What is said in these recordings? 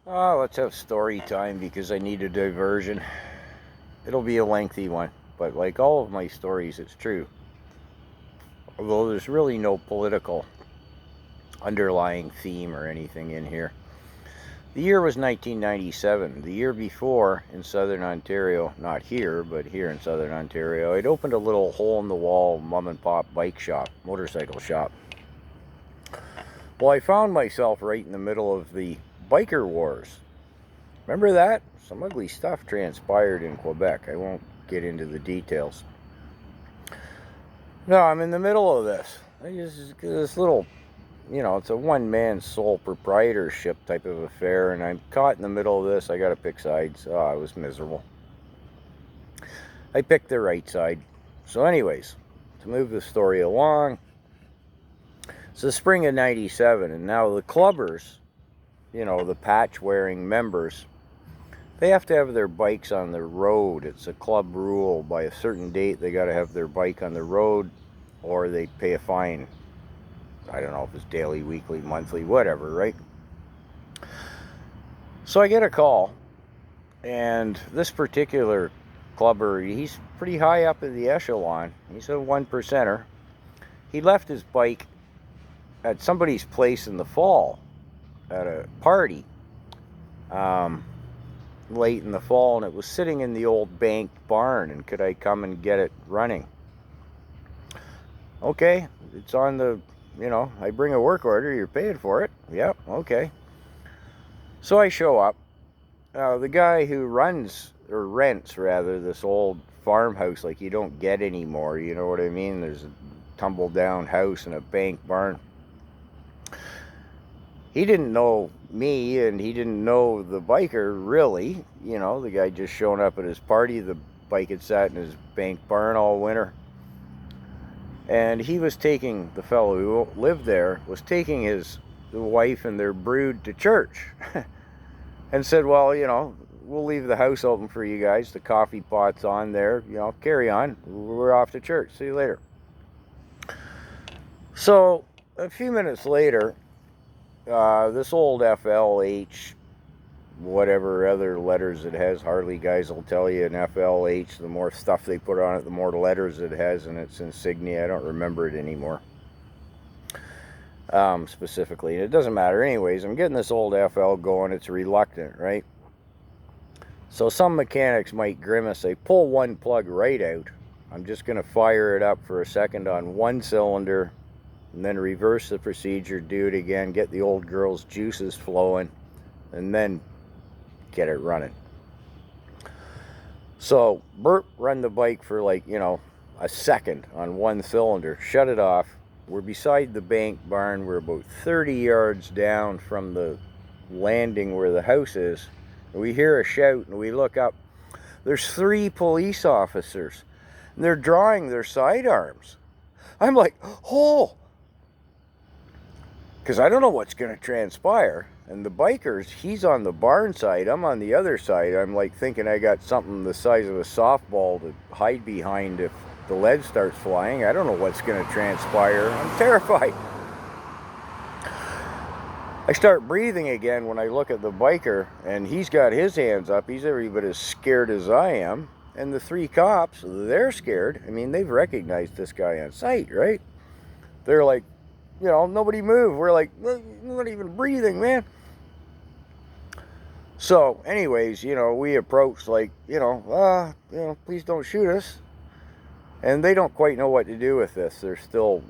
Let's have story time because I need a diversion. It'll be a lengthy one, but like all of my stories, it's true. Although there's really no political underlying theme or anything in here. The year was 1997. The year before, in southern Ontario, not here, but here in southern Ontario, I'd opened a little hole-in-the-wall mom-and-pop bike shop, motorcycle shop. Well, I found myself right in the middle of the biker wars. Remember that? Some ugly stuff transpired in Quebec. I won't get into the details. No, I'm in the middle of this. This little, it's a one-man sole proprietorship type of affair, and I'm caught in the middle of this. I got to pick sides. Oh, I was miserable. I picked the right side. So anyways, to move the story along, it's the spring of 97, and now the clubbers, the patch-wearing members, they have to have their bikes on the road. It's a club rule. By a certain date, they got to have their bike on the road or they pay a fine. I don't know if it's daily, weekly, monthly, whatever, right? So I get a call, and this particular clubber, he's pretty high up in the echelon. He's a one-percenter. He left his bike at somebody's place in the fall at a party. Late in the fall, and it was sitting in the old bank barn, and could I come and get it running? Okay, it's on the, I bring a work order, you're paying for it. Yep, okay. So I show up. The guy who runs, or rents rather, this old farmhouse like you don't get anymore, you know what I mean? There's a tumble down house and a bank barn. He didn't know me, and he didn't know the biker, really. The guy just showing up at his party. The bike had sat in his bank barn all winter. And he was taking, the fellow who lived there, was taking the wife and their brood to church. And said, well, we'll leave the house open for you guys. The coffee pot's on there. Carry on. We're off to church. See you later. So, a few minutes later, this old FLH, whatever other letters it has, Harley guys will tell you an FLH, the more stuff they put on it, the more letters it has in its insignia. I don't remember it anymore specifically. And it doesn't matter. Anyways, I'm getting this old FL going. It's reluctant, right? So some mechanics might grimace. They pull one plug right out. I'm just going to fire it up for a second on one cylinder, and then reverse the procedure, do it again, get the old girl's juices flowing, and then get it running. So, run the bike for a second on one cylinder, shut it off. We're beside the bank barn. We're about 30 yards down from the landing where the house is. And we hear a shout, and we look up. There's 3 police officers, and they're drawing their sidearms. I'm like, oh! Because I don't know what's going to transpire. And the bikers, he's on the barn side, I'm on the other side. I'm like thinking I got something the size of a softball to hide behind if the lead starts flying. I don't know what's going to transpire. I'm terrified. I start breathing again when I look at the biker, and he's got his hands up. He's every bit as scared as I am. And the 3 cops, they're scared. I mean, they've recognized this guy on sight, right? They're like, nobody move. We're like, not even breathing, man. So, anyways, we approach like, please don't shoot us. And they don't quite know what to do with this. They're still,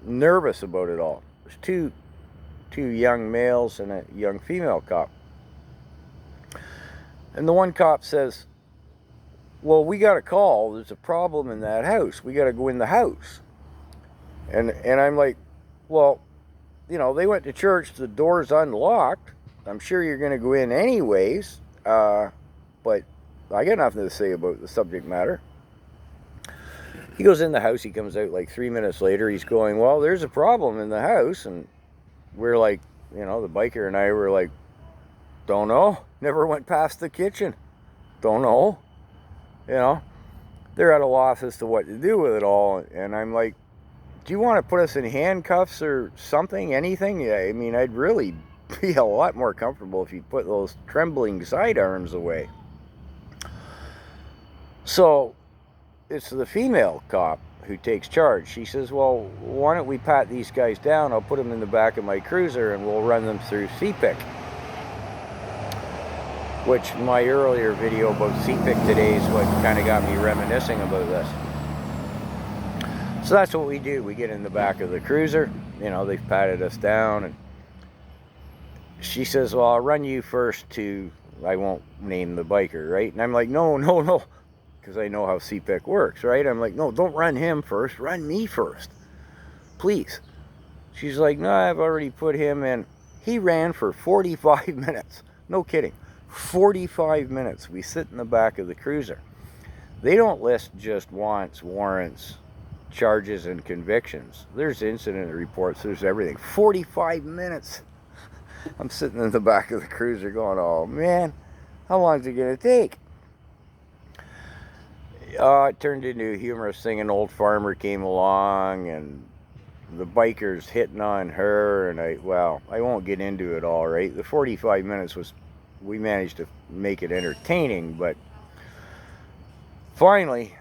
nervous about it all. There's two young males and a young female cop. And the one cop says, well, we got a call. There's a problem in that house. We got to go in the house. And I'm like, well, they went to church. The door's unlocked. I'm sure you're going to go in anyways. But I got nothing to say about the subject matter. He goes in the house. He comes out like 3 minutes later. He's going, well, there's a problem in the house. And we're like, the biker and I were like, don't know. Never went past the kitchen. Don't know. They're at a loss as to what to do with it all. And I'm like, do you want to put us in handcuffs or something, anything? I mean, I'd really be a lot more comfortable if you put those trembling sidearms away. So it's the female cop who takes charge. She says, well, why don't we pat these guys down? I'll put them in the back of my cruiser and we'll run them through cpic. Which my earlier video about cpic today is what kind of got me reminiscing about this. So that's what we do. We get in the back of the cruiser. You know, they've patted us down. And she says, well, I'll run you first to, I won't name the biker, right? And I'm like, no. Because I know how cpic works, right? I'm like, no, don't run him first. Run me first. Please. She's like, no, I've already put him in. He ran for 45 minutes. No kidding. 45 minutes. We sit in the back of the cruiser. They don't list just wants, warrants, charges, and convictions. There's incident reports. There's everything. 45 minutes. I'm sitting in the back of the cruiser going, oh, man, how long is it going to take? It turned into a humorous thing. An old farmer came along and the bikers hitting on her, and I won't get into it all, right? The 45 minutes was, we managed to make it entertaining, but finally,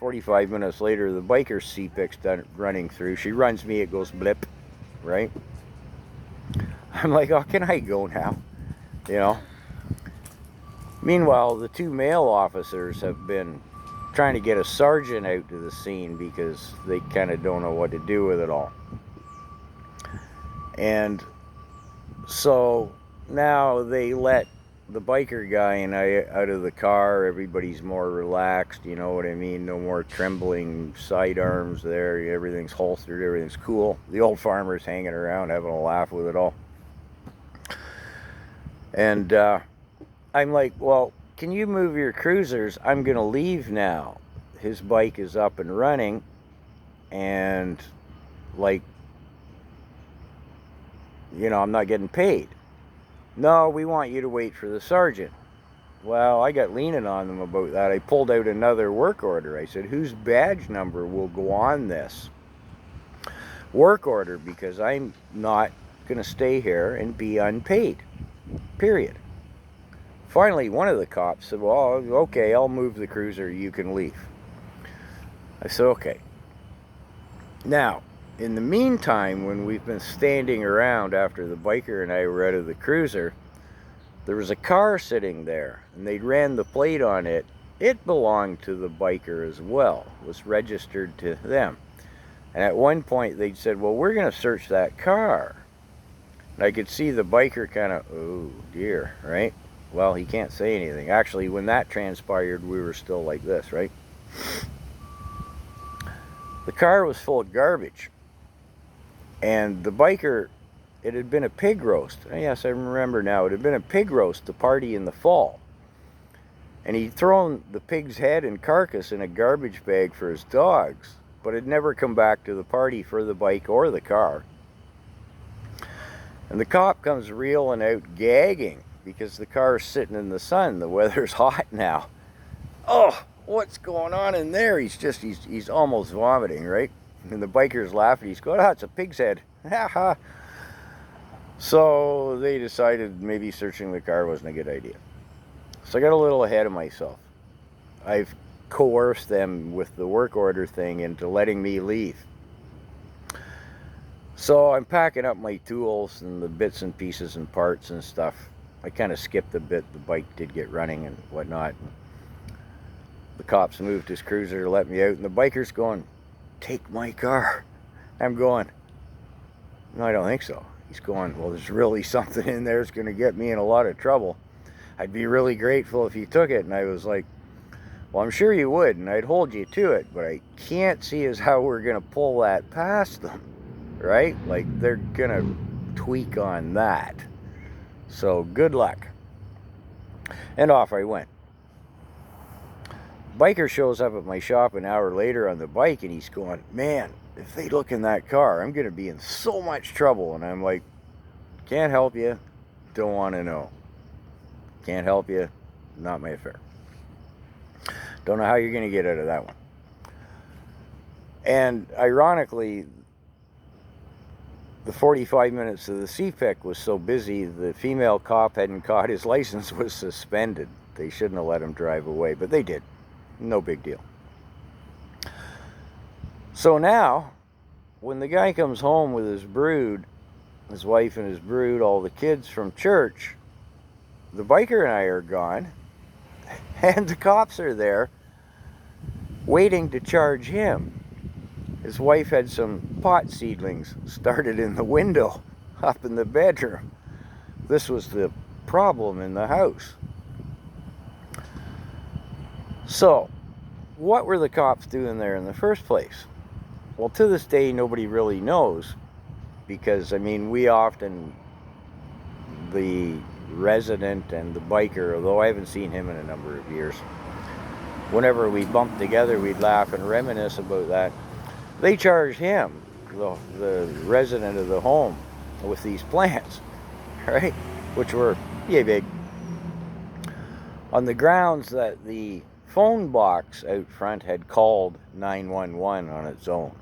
45 minutes later, the biker's cpic's done running through. She runs me, it goes blip, right? I'm like, oh, can I go now? You know? Meanwhile, the two male officers have been trying to get a sergeant out to the scene because they kind of don't know what to do with it all. And so now they let the biker guy and I out of the car. Everybody's more relaxed, you know what I mean? No more trembling sidearms there. Everything's holstered, everything's cool. The old farmer's hanging around having a laugh with it all. And I'm like, well, can you move your cruisers? I'm going to leave now. His bike is up and running. And, like, you know, I'm not getting paid. No, we want you to wait for the sergeant. Well, I got leaning on them about that. I pulled out another work order. I said, whose badge number will go on this work order? Because I'm not going to stay here and be unpaid. Period. Finally, one of the cops said, well, okay, I'll move the cruiser, you can leave. I said, okay. Now, in the meantime, when we've been standing around after the biker and I were out of the cruiser, there was a car sitting there, and they'd ran the plate on it. It belonged to the biker as well. It was registered to them. And at one point, they'd said, well, we're going to search that car. And I could see the biker kind of, oh, dear, right? Well, he can't say anything. Actually, when that transpired, we were still like this, right? The car was full of garbage. And the biker, it had been a pig roast. Yes, I remember now. It had been a pig roast, the party in the fall. And he'd thrown the pig's head and carcass in a garbage bag for his dogs, but had never come back to the party for the bike or the car. And the cop comes reeling out gagging because the car's sitting in the sun. The weather's hot now. Oh, what's going on in there? He's almost vomiting, right? And the biker's laughing. He's going, oh, it's a pig's head. Ha ha. So they decided maybe searching the car wasn't a good idea. So I got a little ahead of myself. I've coerced them with the work order thing into letting me leave. So I'm packing up my tools and the bits and pieces and parts and stuff. I kind of skipped a bit. The bike did get running and whatnot. The cops moved his cruiser to let me out, and the biker's going, take my car. I'm going, no, I don't think so. He's going, well, there's really something in there that's going to get me in a lot of trouble. I'd be really grateful if you took it. And I was like, well, I'm sure you would, and I'd hold you to it, but I can't see as how we're going to pull that past them, right? Like, they're going to tweak on that. So good luck. And off I went. Biker shows up at my shop an hour later on the bike, and he's going, man, if they look in that car, I'm going to be in so much trouble. And I'm like, can't help you, don't want to know. Can't help you, not my affair. Don't know how you're going to get out of that one. And ironically, the 45 minutes of the cpic was so busy, the female cop hadn't caught his license was suspended. They shouldn't have let him drive away, but they did. No big deal. So now, when the guy comes home with his brood, his wife and his brood, all the kids from church, the biker and I are gone, and the cops are there waiting to charge him. His wife had some pot seedlings started in the window up in the bedroom. This was the problem in the house. So, what were the cops doing there in the first place? Well, to this day, nobody really knows, because, I mean, we often, the resident and the biker, although I haven't seen him in a number of years, whenever we bumped together, we'd laugh and reminisce about that. They charged him, the resident of the home, with these plants, right? Which were yay big. On the grounds that the phone box out front had called 911 on its own.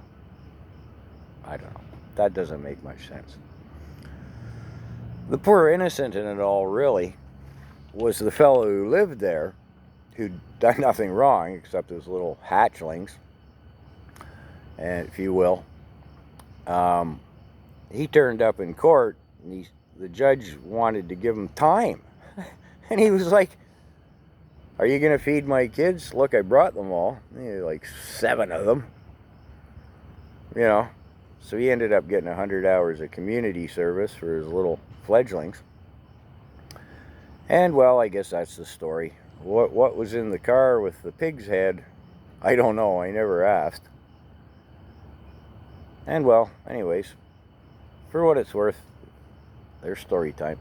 I don't know. That doesn't make much sense. The poor innocent in it all, really, was the fellow who lived there, who'd done nothing wrong except his little hatchlings, and if you will. He turned up in court, and the judge wanted to give him time. And he was like, "Are you going to feed my kids? Look, I brought them all." Like 7 of them. You know. So he ended up getting 100 hours of community service for his little fledglings. And, well, I guess that's the story. What was in the car with the pig's head, I don't know. I never asked. And, well, anyways, for what it's worth, there's story time.